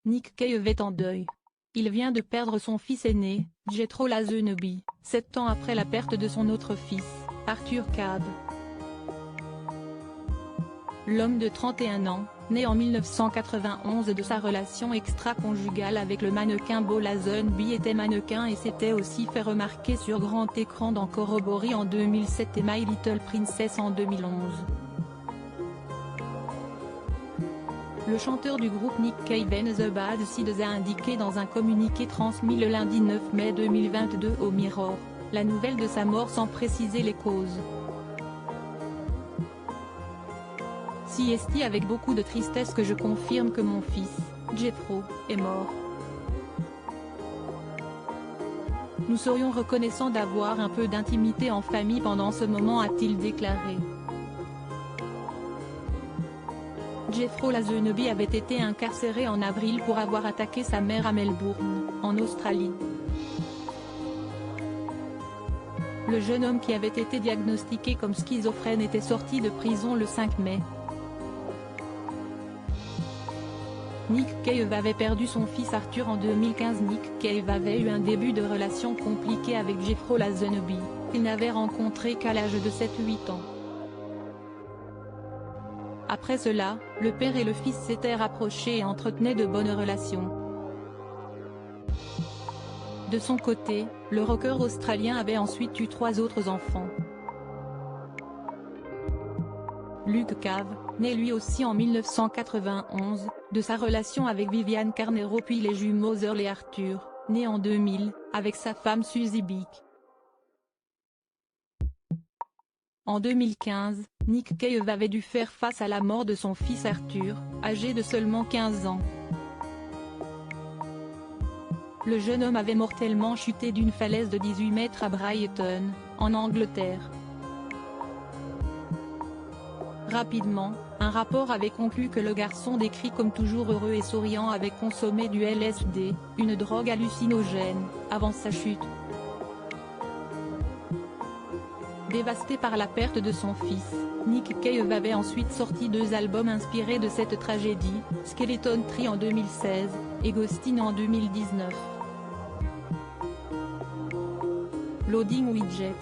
Nick Cave est en deuil. Il vient de perdre son fils aîné, Jethro Lazenby, 7 ans après la perte de son autre fils, Arthur Cave. L'homme de 31 ans, né en 1991 de sa relation extra-conjugale avec le mannequin Beau Lazenby, était mannequin et s'était aussi fait remarquer sur grand écran dans Corroboree en 2007 et My Little Princess en 2011. Le chanteur du groupe Nick Cave and the Bad Seeds a indiqué dans un communiqué transmis le lundi 9 mai 2022 au Mirror, la nouvelle de sa mort sans préciser les causes. C'est avec beaucoup de tristesse que je confirme que mon fils, Jethro, est mort. Nous serions reconnaissants d'avoir un peu d'intimité en famille pendant ce moment, a-t-il déclaré. Jethro Lazenby avait été incarcéré en avril pour avoir attaqué sa mère à Melbourne, en Australie. Le jeune homme qui avait été diagnostiqué comme schizophrène était sorti de prison le 5 mai. Nick Cave avait perdu son fils Arthur en 2015. Nick Cave avait eu un début de relation compliqué avec Jethro Lazenby, qu'il n'avait rencontré qu'à l'âge de 7-8 ans. Après cela, le père et le fils s'étaient rapprochés et entretenaient de bonnes relations. De son côté, le rocker australien avait ensuite eu 3 autres enfants. Luke Cave, né lui aussi en 1991, de sa relation avec Vivian Carnero, puis les jumeaux Earl et Arthur, nés en 2000, avec sa femme Suzy Bick. En 2015, Nick Cave avait dû faire face à la mort de son fils Arthur, âgé de seulement 15 ans. Le jeune homme avait mortellement chuté d'une falaise de 18 mètres à Brighton, en Angleterre. Rapidement, un rapport avait conclu que le garçon, décrit comme toujours heureux et souriant, avait consommé du LSD, une drogue hallucinogène, avant sa chute. Dévasté par la perte de son fils, Nick Cave avait ensuite sorti 2 albums inspirés de cette tragédie, Skeleton Tree en 2016, et Ghostin en 2019. Loading Widget.